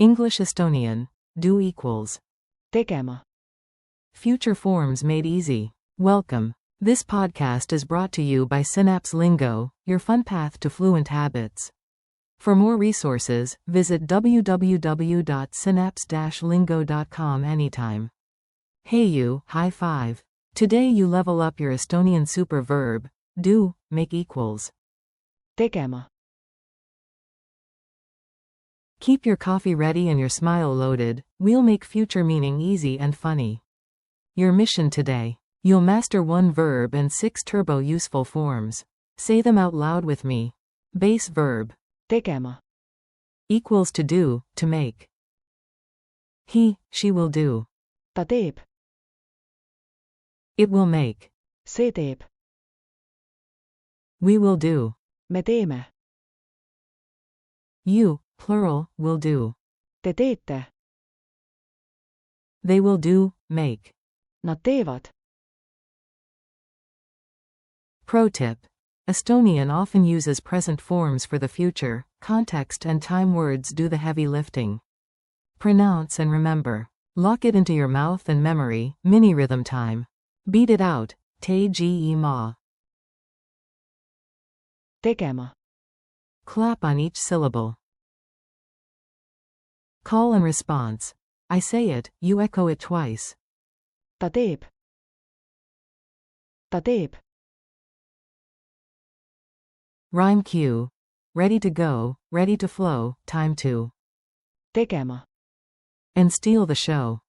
English-Estonian. Do equals. tegema. Future forms made easy. Welcome. This podcast is brought to you by Synapse Lingo, your fun path to fluent habits. For more resources, visit www.synapse-lingo.com anytime. Hey you, high five. Today you level up your Estonian super verb, do, make equals. tegema. Keep your coffee ready and your smile loaded, we'll make future meaning easy and funny. Your mission today. You'll master one verb and 6 turbo useful forms. Say them out loud with me. Base verb. tegema. Equals to do, to make. He, she will do. ta teeb. It will make. see teeb. We will do. me teeme. You, plural, will do. te teete. They will do, make. nad teevad. Pro tip. Estonian often uses present forms for the future, context and time words do the heavy lifting. Pronounce and remember. Lock it into your mouth and memory, mini rhythm time. Beat it out, tegema. tegema. Clap on each syllable. Call and response. I say it, you echo it twice. ta teeb. ta teeb. Rhyme cue. Ready to go, ready to flow, time to. tegema. And steal the show.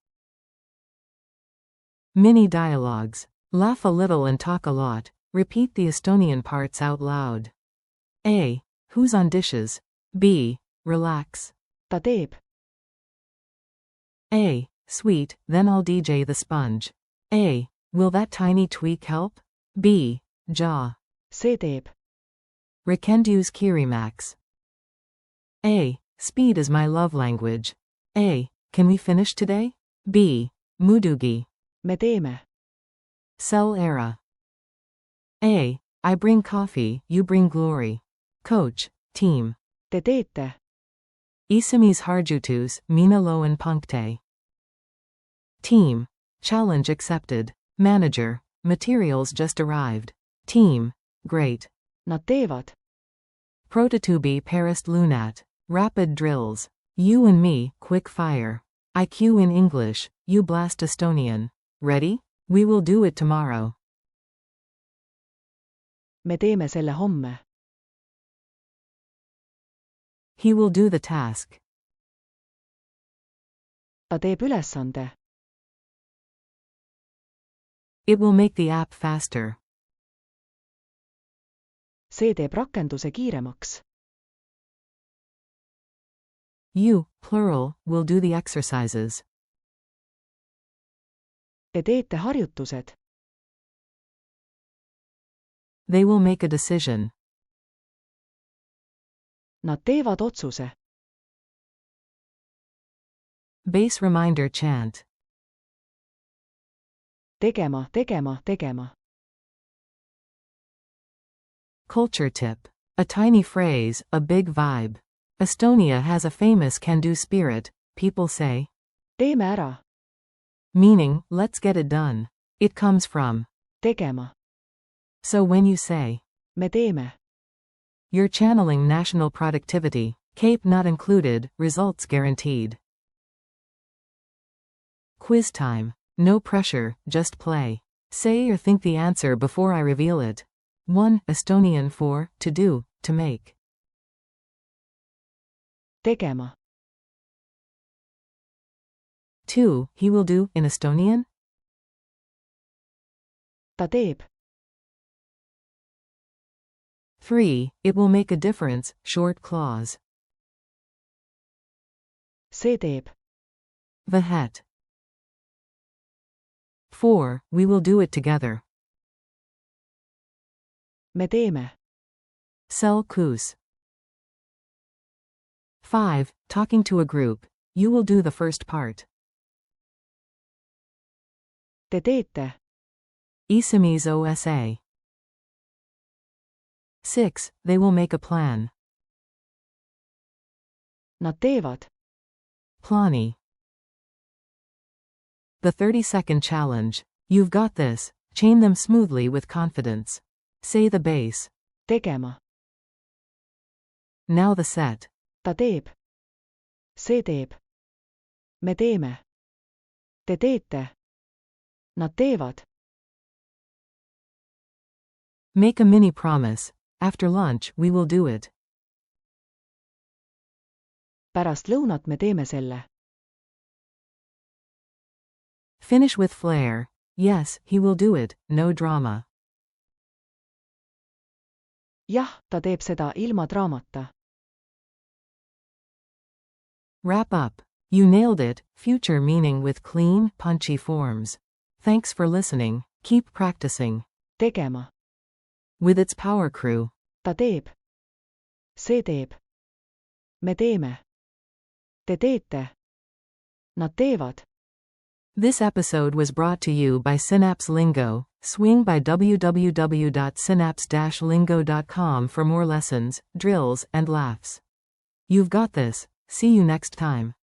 Mini dialogues. Laugh a little and talk a lot. Repeat the Estonian parts out loud. A. Who's on dishes? B. Relax. ta teeb. A. Sweet, then I'll DJ the sponge. A. Will that tiny tweak help? B. Jaw. see teeb. Rekendu's Kirimax. A. Speed is my love language. A. Can we finish today? B. Mudugi. me teeme. Cell era. A. I bring coffee, you bring glory. Coach, team. te teete. Isamis harjutus, mina loan punkte. Team. Challenge accepted. Manager. Materials just arrived. Team. Great. nad teevad. Prototubi parist lunat. Rapid drills. You and me, quick fire. IQ in English, you blast Estonian. Ready? We will do it tomorrow. me teeme selle homme. He will do the task. ta teeb ülesande. It will make the app faster. see teeb rakenduse kiiremaks. You, plural, will do the exercises. te teete harjutused. They will make a decision. nad teevad otsuse. Base reminder chant. tegema, tegema, tegema. Culture tip. A tiny phrase, a big vibe. Estonia has a famous can-do spirit, people say. teeme ära. Meaning, let's get it done. It comes from. tegema. So when you say, me teeme. you're channeling national productivity, CAPE not included, results guaranteed. Quiz time. No pressure, just play. Say or think the answer before I reveal it. 1. Estonian for, to do, to make. tegema. 2. He will do, in Estonian? ta teeb. 3. It will make a difference, short clause. see teeb. Vahet. 4. We will do it together. me teeme. Sel kus. 5. Talking to a group. You will do the first part. te teete. Isamis osa. 6. They will make a plan. nad teevad. Plani. The 30-second challenge. You've got this. Chain them smoothly with confidence. Say the base. tegema, Now the set. ta teeb, see teeb, me teeme, te teete, nad teevad. Make a mini promise. After lunch, we will do it. Pärast lõunat me teeme selle. Finish with flair. Yes, he will do it, no drama. Jah, ta teeb seda ilma draamata. Wrap up. You nailed it, future meaning with clean, punchy forms. Thanks for listening. Keep practicing. tegema, With its power crew. ta teeb, see teeb, me teeme, te teete, nad teevad. This episode was brought to you by Synapse Lingo. Swing by www.synapse-lingo.com for more lessons, drills, and laughs. You've got this. See you next time.